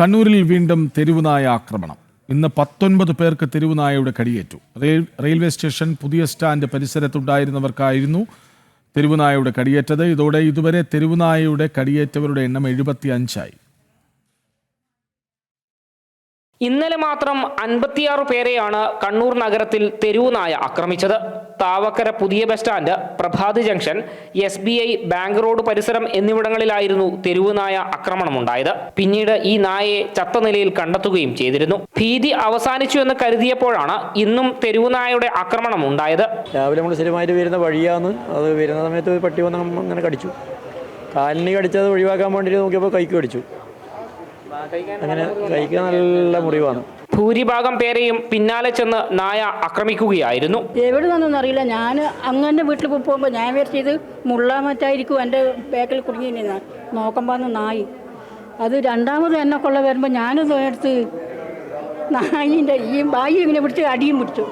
കണ്ണൂരിൽ വീണ്ടും തെരുവുനായ ആക്രമണം. ഇന്ന് 19 പേർക്ക് തെരുവുനായയുടെ കടിയേറ്റു. റെയിൽവേ സ്റ്റേഷൻ, പുതിയ സ്റ്റാൻഡ് പരിസരത്തുണ്ടായിരുന്നവർക്കായിരുന്നു തെരുവുനായയുടെ കടിയേറ്റത്. ഇതോടെ ഇതുവരെ തെരുവുനായയുടെ കടിയേറ്റവരുടെ എണ്ണം 75 ആയി. ഇന്നലെ മാത്രം 56 പേരെയാണ് കണ്ണൂർ നഗരത്തിൽ തെരുവുനായ ആക്രമിച്ചത്. താവക്കര പുതിയ bus stand, Prabhat junction, SBI bank road പരിസരം എന്നിവിടങ്ങളിലായിരുന്നു തെരുവുനായ ആക്രമണമുണ്ടായത്. പിന്നീട് ഈ നായയെ ചത്ത നിലയിൽ കണ്ടെത്തുകയും ചെയ്തിരുന്നു. ഭീതി അവസാനിച്ചു എന്ന് കരുതിയപ്പോഴാണ് ഇന്നും തെരുവുനായയുടെ ആക്രമണം ഉണ്ടായത്. രാവിലെ നമ്മൾ സ്ഥിരമായിട്ട് വരുന്ന വഴിയാണ്. അത് വരുന്ന സമയത്ത് പട്ടി വന്ന് അങ്ങനെ കടിച്ചു. കാലിന് കടിച്ചത് ഒഴിവാക്കാൻ വേണ്ടിയിട്ട് നോക്കിയപ്പോൾ കൈക്ക് കടിച്ചു. അങ്ങനെ കൈക്ക് നല്ല മുറിവാണ്. ഭൂരിഭാഗം പേരെയും പിന്നാലെ ചെന്ന് നായ ആക്രമിക്കുകയായിരുന്നു. എവിടെ നിന്നൊന്നും അറിയില്ല. ഞാൻ അങ്ങനെ വീട്ടിൽ പോകുമ്പോൾ ഞാൻ വിചാരിച്ചത് മുള്ളാമറ്റായിരിക്കും എൻ്റെ ബാക്കിൽ കുടുങ്ങി നിന്ന് നോക്കുമ്പോൾ നായി. അത് രണ്ടാമത് എന്നെ കൊള്ള വരുമ്പോൾ ഞാനത് എടുത്ത് നായിൻ്റെ ഈ ബായി ഇങ്ങനെ പിടിച്ച് അടിയും പിടിച്ചു.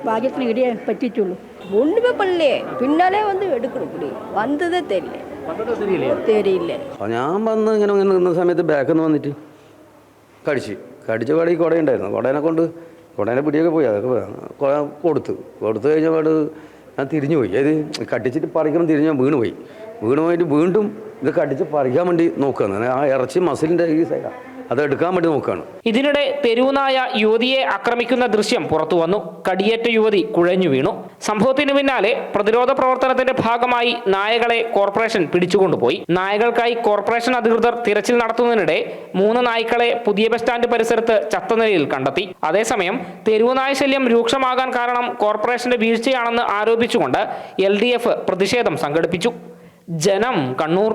ഭാഗ്യത്തിന് ഇടിയെ പറ്റിയിട്ടുള്ളൂ. ஒன்றுமே பண்ணலையே, பின்னாலே வந்து எடுக்கணும். இப்படி வந்ததே தெரியல. ഞാൻ വന്ന് ഇങ്ങനെ നിന്ന സമയത്ത് ബാക്കിൽ നിന്ന് വന്നിട്ട് കടിച്ച പാടി കുടയുണ്ടായിരുന്നു. കുടേനെ പിടിയൊക്കെ പോയി. അതൊക്കെ കൊടുത്തു കഴിഞ്ഞപാട് ഞാൻ തിരിഞ്ഞു പോയി. അത് കടിച്ചിട്ട് പറിക്കണം തിരിഞ്ഞ് ഞാൻ വീണ് പോയിട്ട് വീണ്ടും ഇത് കടിച്ച് പറിക്കാൻ വേണ്ടി നോക്കുകയാണ്. ആ ഇറച്ചി മസിലിൻ്റെ ഈ സൈഡാണ്, അത് എടുക്കാൻ വേണ്ടി നോക്കുകയാണ്. ഇതിനിടെ തെരുവുനായ യുവതിയെ ആക്രമിക്കുന്ന ദൃശ്യം പുറത്തു വന്നു. കടിയേറ്റ യുവതി കുഴഞ്ഞു വീണു. സംഭവത്തിന് പിന്നാലെ പ്രതിരോധ പ്രവർത്തനത്തിന്റെ ഭാഗമായി നായകളെ കോർപ്പറേഷൻ പിടിച്ചുകൊണ്ടുപോയി. നായകൾക്കായി കോർപ്പറേഷൻ അധികൃതർ തിരച്ചിൽ നടത്തുന്നതിനിടെ 3 നായ്ക്കളെ പുതിയ ബസ് സ്റ്റാൻഡ് പരിസരത്ത് ചത്ത നിലയിൽ കണ്ടെത്തി. അതേസമയം തെരുവുനായ ശല്യം രൂക്ഷമാകാൻ കാരണം കോർപ്പറേഷന്റെ വീഴ്ചയാണെന്ന് ആരോപിച്ചുകൊണ്ട് LDF പ്രതിഷേധം സംഘടിപ്പിച്ചു. ജനം, കണ്ണൂർ.